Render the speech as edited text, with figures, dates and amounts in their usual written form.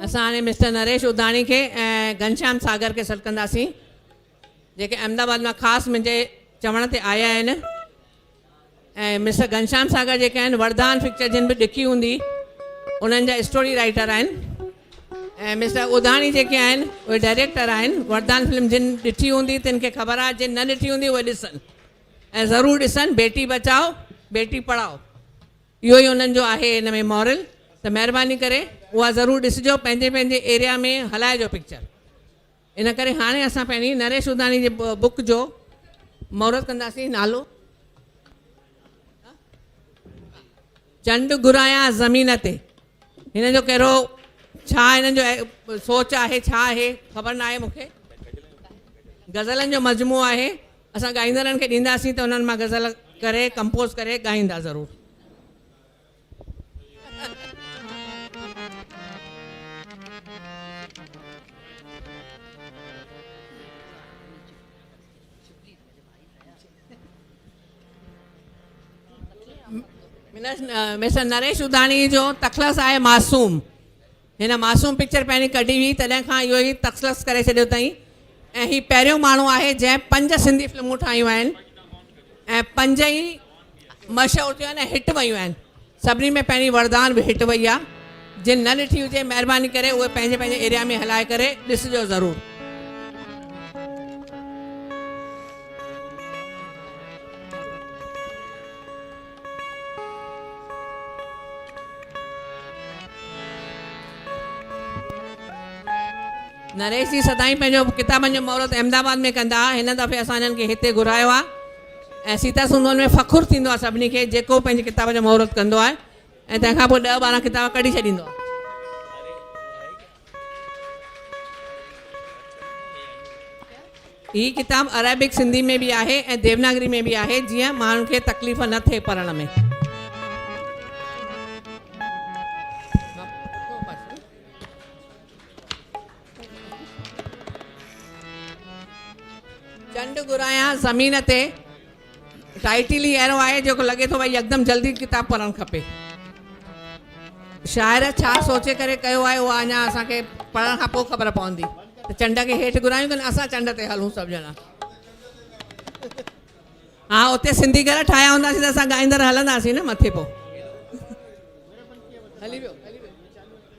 असां हाणे मिस्टर नरेश उदाणी खे ऐं घनश्याम सागर खे सॾु कंदासीं, जेके अहमदाबाद मां ख़ासि मुंहिंजे चवण ते आया आहिनि। ऐं मिस्टर घनश्याम सागर जेके आहिनि वरदान पिक्चर जिन बि ॾिठी हूंदी उन्हनि जा स्टोरी राइटर आहिनि। ऐं मिस्टर उदाणी जेके आहिनि उहे डायरेक्टर आहिनि। वरदान फिल्म जिन ॾिठी हूंदी तिन खे ख़बर आहे, जिन न ॾिठी हूंदी उहे ॾिसनि ऐं ज़रूरु ॾिसनि। बेटी बचाओ बेटी पढ़ाओ, इहो ई उन्हनि जो आहे हिन में मॉरल। त महिरबानी करे उहा ज़रूरु ॾिसिजो, पंहिंजे पंहिंजे एरिया में हलाइजो पिक्चर। इन करे हाणे असां पहिरीं नरेश उदाणी जे बुक जो महूरत कंदासीं। नालो चंड घुरायां ज़मीन ते। हिन जो कहिड़ो छा हिननि जो सोच आहे, छा आहे ख़बर न आहे मूंखे। गज़लनि जो मजमू आहे। असां ॻाईंदड़नि खे ॾींदासीं त उन्हनि मां गज़ल करे कंपोज़ करे ॻाईंदा ज़रूरु। मिस्टर नरेश उदाणी जो तख़लस आहे मासूम। हिन मासूम पिक्चर पहिरीं कढी हुई, तॾहिं खां इहो ई तख़लस करे छॾियो अथई। ऐं हीउ पहिरियों माण्हू आहे जंहिं 5 सिंधी फिल्मूं ठाहियूं आहिनि ऐं 5 ई मशहूरु थियूं आहिनि ऐं हिट वयूं आहिनि। सभिनी में पहिरीं वरदान बि हिट वई आहे। जिन न ॾिठी हुजे महिरबानी करे उहे पंहिंजे पंहिंजे एरिया में हलाए करे ॾिसिजो ज़रूरु। नरेश जी सदाईं पंहिंजो किताबनि जो महूरत अहमदाबाद में कंदा। हिन दफ़े असां हिननि खे हिते घुरायो आहे ऐं सीता सुंदर में फ़ख़ुरु थींदो आहे सभिनी खे जेको पंहिंजे किताब जो महूरत कंदो आहे ऐं तंहिंखां पोइ 10-12 किताब कढी छॾींदो आहे। हीअ किताब अरेबिक सिंधी में बि आहे ऐं देवनागरी में बि आहे, जीअं माण्हुनि खे तकलीफ़ न थिए पढ़ण में। चंड घुरायां ज़मीन ते टाइटिल ई अहिड़ो आहे जेको लॻे थो भई यकदमि जल्दी किताब पढ़णु खपे। शाइर छा सोचे करे कयो आहे उहा अञा असांखे पढ़ण खां पोइ ख़बर पवंदी। त चंड खे हेठि घुरायूं त असां चंड ते हलूं सभु ॼणा। हा, उते सिंधी घर ठाहिया हूंदासीं त असां ॻाईंदड़ हलंदासीं न मथे पोइ। हली वियो।